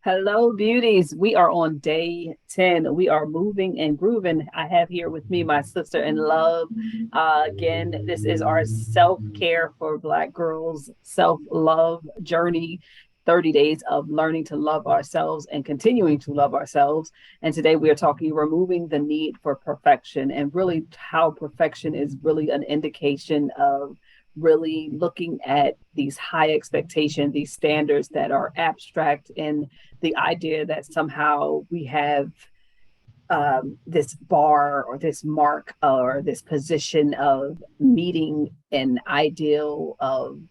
Hello, beauties. We are on day 10. We are moving and grooving. I have here with me my sister in love. Again, this is our self care for Black girls, self love journey. 30 days of learning to love ourselves and continuing to love ourselves. And today we are talking removing the need for perfection and really how perfection is really an indication of really looking at these high expectations, these standards that are abstract, and the idea that somehow we have this bar or this mark or this position of meeting an ideal of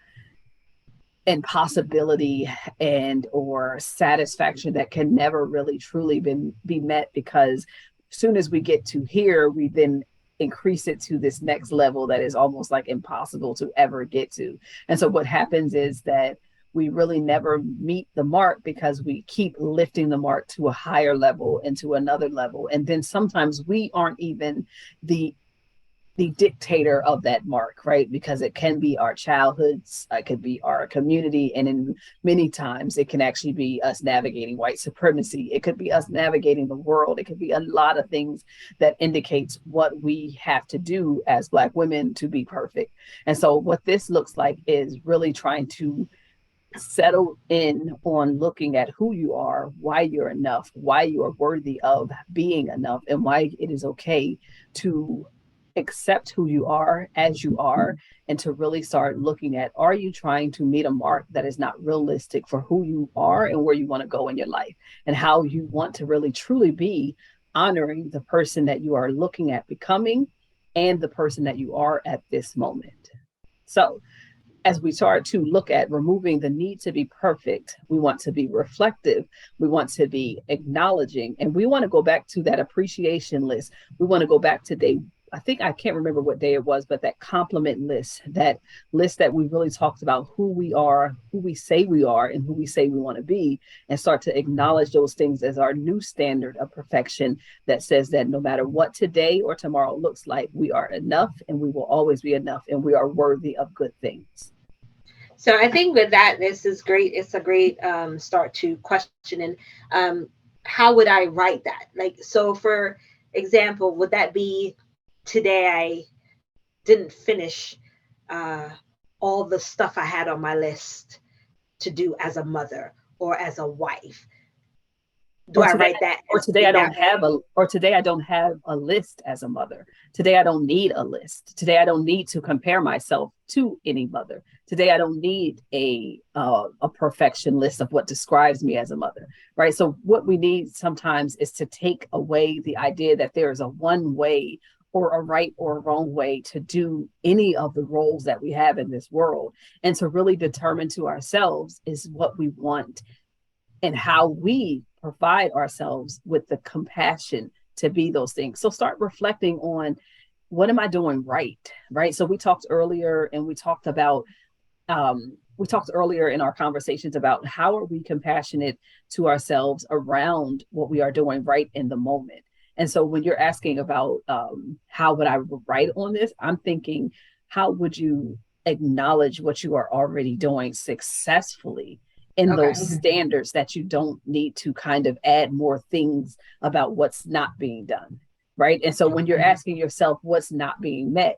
impossibility and or satisfaction that can never really truly be met, because as soon as we get to here we then increase it to this next level that is almost like impossible to ever get to. And so what happens is that we really never meet the mark because we keep lifting the mark to a higher level and to another level, and then sometimes we aren't even the dictator of that mark, right? Because it can be our childhoods, it could be our community, and in many times it can actually be us navigating white supremacy. It could be us navigating the world. It could be a lot of things that indicates what we have to do as Black women to be perfect. And so what this looks like is really trying to settle in on looking at who you are, why you're enough, why you are worthy of being enough, and why it is okay to accept who you are as you are, and to really start looking at, are you trying to meet a mark that is not realistic for who you are and where you want to go in your life, and how you want to really truly be honoring the person that you are looking at becoming and the person that you are at this moment. So as we start to look at removing the need to be perfect, we want to be reflective, we want to be acknowledging, and we want to go back to that appreciation list. We want to go back to day, I think I can't remember what day it was, but that compliment list, that list that we really talked about who we are, who we say we are, and who we say we want to be, and start to acknowledge those things as our new standard of perfection that says that no matter what today or tomorrow looks like, we are enough and we will always be enough and we are worthy of good things. So I think with that, this is great. It's a great start to questioning how would I write that? Like, so for example, would that be today I didn't finish uh, all the stuff I had on my list to do as a mother or as a wife? Do or I today write that or as today I in don't that way? have a or today I don't have a list as a mother. Today I don't need a list. Today I don't need to compare myself to any mother. Today I don't need a perfection list of what describes me as a mother, right? So what we need sometimes is to take away the idea that there is a one way or a right or a wrong way to do any of the roles that we have in this world, and to really determine to ourselves is what we want and how we provide ourselves with the compassion to be those things. So start reflecting on, what am I doing right? Right. So we talked earlier and we talked earlier in our conversations about how are we compassionate to ourselves around what we are doing right in the moment. And so when you're asking about how would I write on this, I'm thinking, how would you acknowledge what you are already doing successfully in Okay. those standards, that you don't need to kind of add more things about what's not being done, right? And so when you're asking yourself what's not being met,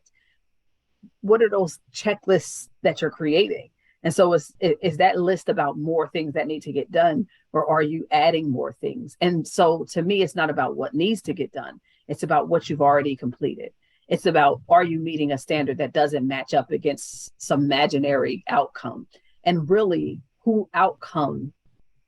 what are those checklists that you're creating? And so is that list about more things that need to get done, or are you adding more things? And so to me, it's not about what needs to get done. It's about what you've already completed. It's about, are you meeting a standard that doesn't match up against some imaginary outcome? And really, who outcome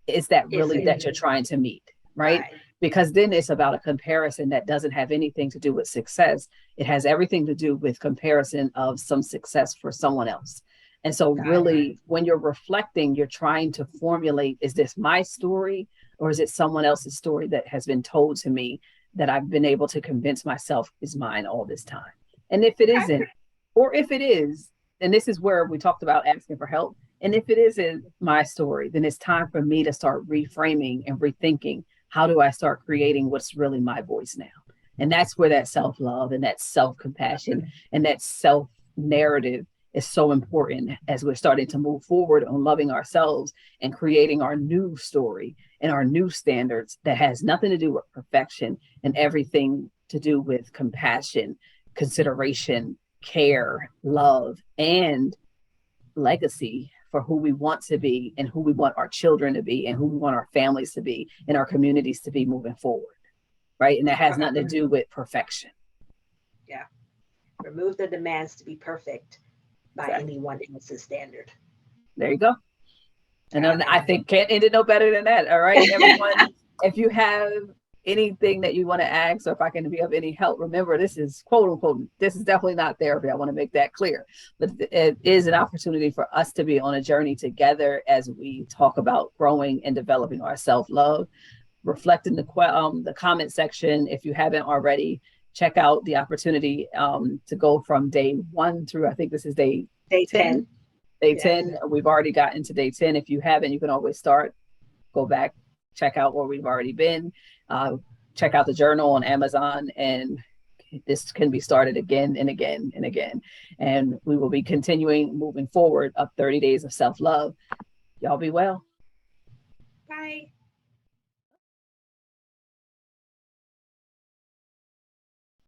is that Is really it that you're trying to meet, right? right? Because then it's about a comparison that doesn't have anything to do with success. It has everything to do with comparison of some success for someone else. And so, Got it. really, when you're reflecting, you're trying to formulate, is this my story, or is it someone else's story that has been told to me that I've been able to convince myself is mine all this time? And if it Okay. isn't, or if it is, and this is where we talked about asking for help, and if it isn't my story, then it's time for me to start reframing and rethinking, how do I start creating what's really my voice now? And that's where that self love and that self compassion and that self narrative is so important as we're starting to move forward on loving ourselves and creating our new story and our new standards that has nothing to do with perfection and everything to do with compassion, consideration, care, love, and legacy for who we want to be and who we want our children to be and who we want our families to be and our communities to be moving forward. Right. And that has nothing to do with perfection. Yeah. Remove the demands to be perfect by anyone else's standard. There you go. And I think can't end it no better than that. All right, everyone. If you have anything that you want to ask, or if I can be of any help, remember this is quote unquote, this is definitely not therapy. I want to make that clear. But it is an opportunity for us to be on a journey together as we talk about growing and developing our self-love. Reflect in the comment section if you haven't already. Check out the opportunity to go from day 1 through, I think this is day 10. Day 10. We've already gotten to day 10. If you haven't, you can always start, go back, check out where we've already been, check out the journal on Amazon, and this can be started again and again and again. And we will be continuing moving forward up 30 days of self-love. Y'all be well. Bye.